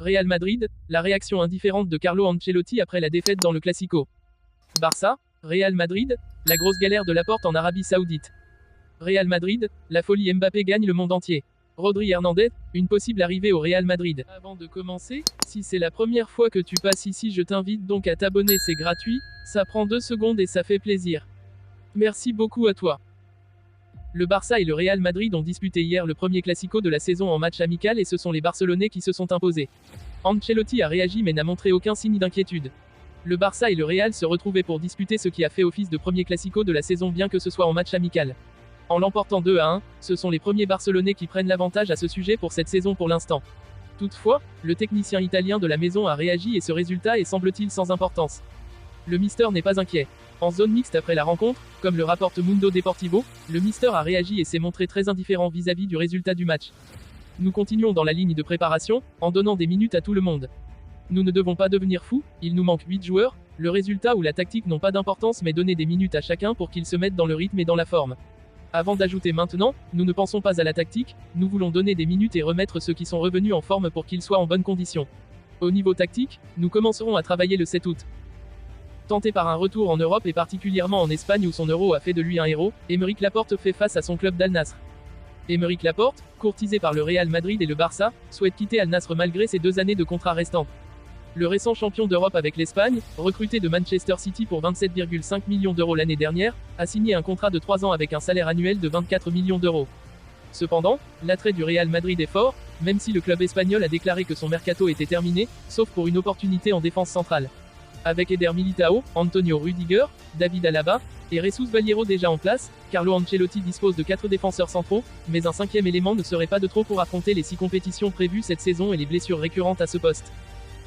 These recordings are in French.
Real Madrid, la réaction indifférente de Carlo Ancelotti après la défaite dans le Classico. Barça, Real Madrid, la grosse galère de Laporte en Arabie Saoudite. Real Madrid, la folie Mbappé gagne le monde entier. Rodri Hernandez, une possible arrivée au Real Madrid. Avant de commencer, si c'est la première fois que tu passes ici, je t'invite donc à t'abonner, c'est gratuit, ça prend 2 secondes et ça fait plaisir. Merci beaucoup à toi. Le Barça et le Real Madrid ont disputé hier le premier Classico de la saison en match amical et ce sont les Barcelonais qui se sont imposés. Ancelotti a réagi mais n'a montré aucun signe d'inquiétude. Le Barça et le Real se retrouvaient pour disputer ce qui a fait office de premier Classico de la saison bien que ce soit en match amical. En l'emportant 2-1, ce sont les premiers Barcelonais qui prennent l'avantage à ce sujet pour cette saison pour l'instant. Toutefois, le technicien italien de la maison a réagi et ce résultat est semble-t-il sans importance. Le Mister n'est pas inquiet. En zone mixte après la rencontre, comme le rapporte Mundo Deportivo, le Mister a réagi et s'est montré très indifférent vis-à-vis du résultat du match. Nous continuons dans la ligne de préparation, en donnant des minutes à tout le monde. Nous ne devons pas devenir fous, il nous manque 8 joueurs, le résultat ou la tactique n'ont pas d'importance mais donner des minutes à chacun pour qu'ils se mettent dans le rythme et dans la forme. Avant d'ajouter maintenant, nous ne pensons pas à la tactique, nous voulons donner des minutes et remettre ceux qui sont revenus en forme pour qu'ils soient en bonne condition. Au niveau tactique, nous commencerons à travailler le 7 août. Tenté par un retour en Europe et particulièrement en Espagne où son euro a fait de lui un héros, Aymeric Laporte fait face à son club d'Al Nassr. Aymeric Laporte, courtisé par le Real Madrid et le Barça, souhaite quitter Al Nassr malgré ses 2 années de contrat restantes. Le récent champion d'Europe avec l'Espagne, recruté de Manchester City pour 27,5 millions d'euros l'année dernière, a signé un contrat de 3 ans avec un salaire annuel de 24 millions d'euros. Cependant, l'attrait du Real Madrid est fort, même si le club espagnol a déclaré que son mercato était terminé, sauf pour une opportunité en défense centrale. Avec Eder Militao, Antonio Rüdiger, David Alaba, et Jesus Vallejo déjà en place, Carlo Ancelotti dispose de 4 défenseurs centraux, mais un 5e élément ne serait pas de trop pour affronter les 6 compétitions prévues cette saison et les blessures récurrentes à ce poste.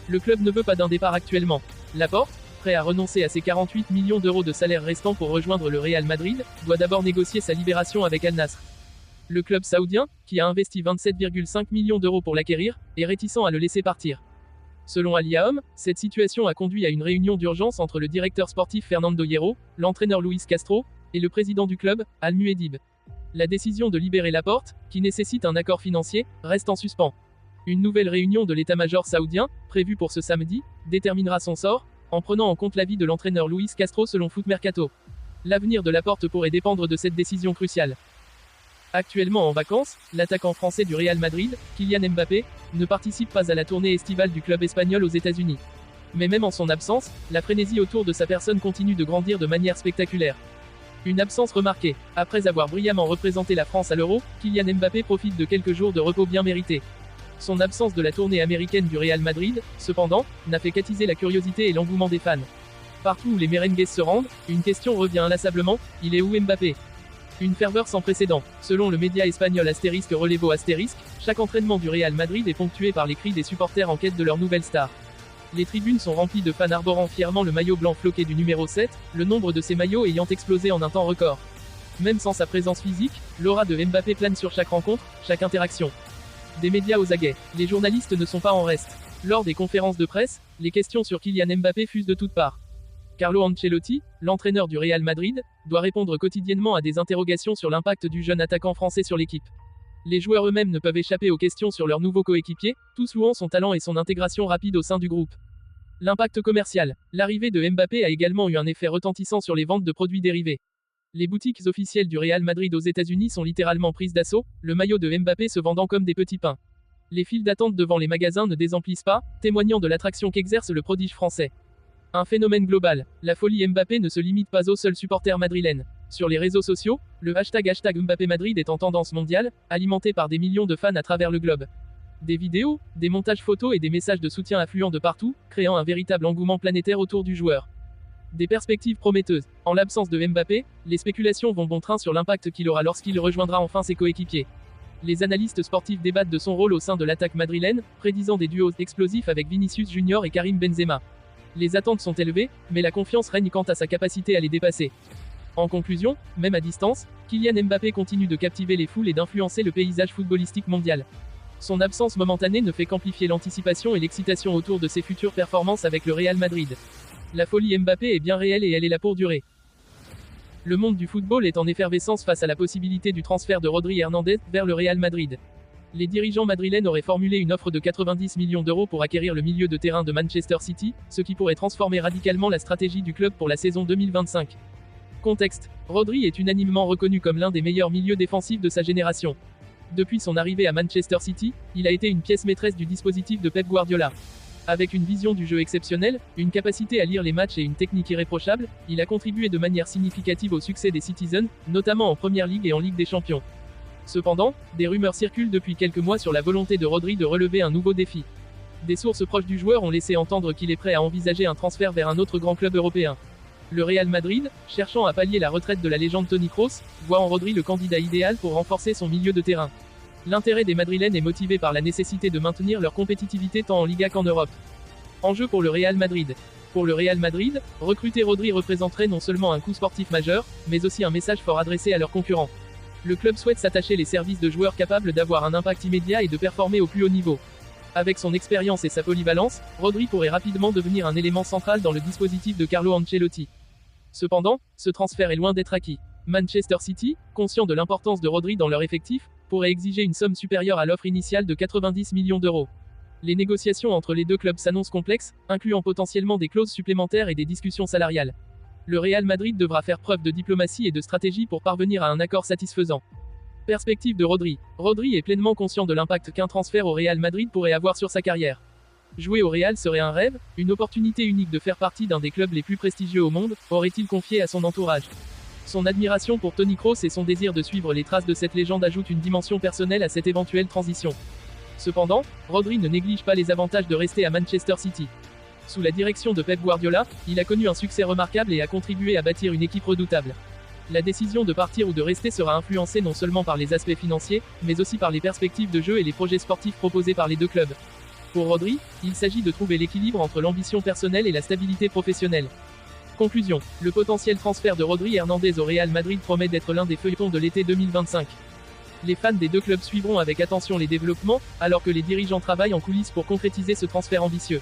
Le club ne veut pas d'un départ actuellement. Laporte, prêt à renoncer à ses 48 millions d'euros de salaire restants pour rejoindre le Real Madrid, doit d'abord négocier sa libération avec Al Nassr. Le club saoudien, qui a investi 27,5 millions d'euros pour l'acquérir, est réticent à le laisser partir. Selon Al Yahom, cette situation a conduit à une réunion d'urgence entre le directeur sportif Fernando Hierro, l'entraîneur Luis Castro, et le président du club, Al Muedib. La décision de libérer Laporte, qui nécessite un accord financier, reste en suspens. Une nouvelle réunion de l'état-major saoudien, prévue pour ce samedi, déterminera son sort, en prenant en compte l'avis de l'entraîneur Luis Castro selon Foot Mercato. L'avenir de Laporte pourrait dépendre de cette décision cruciale. Actuellement en vacances, l'attaquant français du Real Madrid, Kylian Mbappé, ne participe pas à la tournée estivale du club espagnol aux États-Unis. Mais même en son absence, la frénésie autour de sa personne continue de grandir de manière spectaculaire. Une absence remarquée. Après avoir brillamment représenté la France à l'Euro, Kylian Mbappé profite de quelques jours de repos bien mérités. Son absence de la tournée américaine du Real Madrid, cependant, n'a fait qu'attiser la curiosité et l'engouement des fans. Partout où les merengues se rendent, une question revient inlassablement, il est où Mbappé ? Une ferveur sans précédent. Selon le média espagnol *Relevo*, chaque entraînement du Real Madrid est ponctué par les cris des supporters en quête de leur nouvelle star. Les tribunes sont remplies de fans arborant fièrement le maillot blanc floqué du numéro 7, le nombre de ces maillots ayant explosé en un temps record. Même sans sa présence physique, l'aura de Mbappé plane sur chaque rencontre, chaque interaction. Des médias aux aguets, les journalistes ne sont pas en reste. Lors des conférences de presse, les questions sur Kylian Mbappé fusent de toutes parts. Carlo Ancelotti, l'entraîneur du Real Madrid, doit répondre quotidiennement à des interrogations sur l'impact du jeune attaquant français sur l'équipe. Les joueurs eux-mêmes ne peuvent échapper aux questions sur leur nouveau coéquipier, tous louant son talent et son intégration rapide au sein du groupe. L'impact commercial. L'arrivée de Mbappé a également eu un effet retentissant sur les ventes de produits dérivés. Les boutiques officielles du Real Madrid aux États-Unis sont littéralement prises d'assaut, le maillot de Mbappé se vendant comme des petits pains. Les files d'attente devant les magasins ne désemplissent pas, témoignant de l'attraction qu'exerce le prodige français. Un phénomène global. La folie Mbappé ne se limite pas aux seuls supporters madrilènes. Sur les réseaux sociaux, le hashtag Mbappé Madrid est en tendance mondiale, alimenté par des millions de fans à travers le globe. Des vidéos, des montages photos et des messages de soutien affluent de partout, créant un véritable engouement planétaire autour du joueur. Des perspectives prometteuses. En l'absence de Mbappé, les spéculations vont bon train sur l'impact qu'il aura lorsqu'il rejoindra enfin ses coéquipiers. Les analystes sportifs débattent de son rôle au sein de l'attaque madrilène, prédisant des duos explosifs avec Vinicius Junior et Karim Benzema. Les attentes sont élevées, mais la confiance règne quant à sa capacité à les dépasser. En conclusion, même à distance, Kylian Mbappé continue de captiver les foules et d'influencer le paysage footballistique mondial. Son absence momentanée ne fait qu'amplifier l'anticipation et l'excitation autour de ses futures performances avec le Real Madrid. La folie Mbappé est bien réelle et elle est là pour durer. Le monde du football est en effervescence face à la possibilité du transfert de Rodri Hernandez vers le Real Madrid. Les dirigeants madrilènes auraient formulé une offre de 90 millions d'euros pour acquérir le milieu de terrain de Manchester City, ce qui pourrait transformer radicalement la stratégie du club pour la saison 2025. Contexte. Rodri est unanimement reconnu comme l'un des meilleurs milieux défensifs de sa génération. Depuis son arrivée à Manchester City, il a été une pièce maîtresse du dispositif de Pep Guardiola. Avec une vision du jeu exceptionnelle, une capacité à lire les matchs et une technique irréprochable, il a contribué de manière significative au succès des Citizens, notamment en Premier League et en Ligue des Champions. Cependant, des rumeurs circulent depuis quelques mois sur la volonté de Rodri de relever un nouveau défi. Des sources proches du joueur ont laissé entendre qu'il est prêt à envisager un transfert vers un autre grand club européen. Le Real Madrid, cherchant à pallier la retraite de la légende Toni Kroos, voit en Rodri le candidat idéal pour renforcer son milieu de terrain. L'intérêt des Madrilènes est motivé par la nécessité de maintenir leur compétitivité tant en Liga qu'en Europe. Enjeu pour le Real Madrid. Pour le Real Madrid, recruter Rodri représenterait non seulement un coup sportif majeur, mais aussi un message fort adressé à leurs concurrents. Le club souhaite s'attacher les services de joueurs capables d'avoir un impact immédiat et de performer au plus haut niveau. Avec son expérience et sa polyvalence, Rodri pourrait rapidement devenir un élément central dans le dispositif de Carlo Ancelotti. Cependant, ce transfert est loin d'être acquis. Manchester City, conscient de l'importance de Rodri dans leur effectif, pourrait exiger une somme supérieure à l'offre initiale de 90 millions d'euros. Les négociations entre les deux clubs s'annoncent complexes, incluant potentiellement des clauses supplémentaires et des discussions salariales. Le Real Madrid devra faire preuve de diplomatie et de stratégie pour parvenir à un accord satisfaisant. Perspective de Rodri. Rodri est pleinement conscient de l'impact qu'un transfert au Real Madrid pourrait avoir sur sa carrière. Jouer au Real serait un rêve, une opportunité unique de faire partie d'un des clubs les plus prestigieux au monde, aurait-il confié à son entourage. Son admiration pour Toni Kroos et son désir de suivre les traces de cette légende ajoutent une dimension personnelle à cette éventuelle transition. Cependant, Rodri ne néglige pas les avantages de rester à Manchester City. Sous la direction de Pep Guardiola, il a connu un succès remarquable et a contribué à bâtir une équipe redoutable. La décision de partir ou de rester sera influencée non seulement par les aspects financiers, mais aussi par les perspectives de jeu et les projets sportifs proposés par les deux clubs. Pour Rodri, il s'agit de trouver l'équilibre entre l'ambition personnelle et la stabilité professionnelle. Conclusion. Le potentiel transfert de Rodri Hernandez au Real Madrid promet d'être l'un des feuilletons de l'été 2025. Les fans des deux clubs suivront avec attention les développements, alors que les dirigeants travaillent en coulisses pour concrétiser ce transfert ambitieux.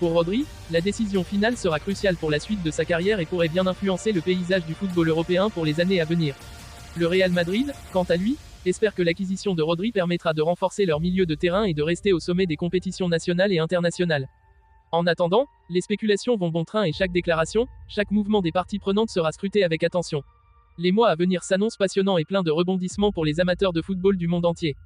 Pour Rodri, la décision finale sera cruciale pour la suite de sa carrière et pourrait bien influencer le paysage du football européen pour les années à venir. Le Real Madrid, quant à lui, espère que l'acquisition de Rodri permettra de renforcer leur milieu de terrain et de rester au sommet des compétitions nationales et internationales. En attendant, les spéculations vont bon train et chaque déclaration, chaque mouvement des parties prenantes sera scruté avec attention. Les mois à venir s'annoncent passionnants et pleins de rebondissements pour les amateurs de football du monde entier.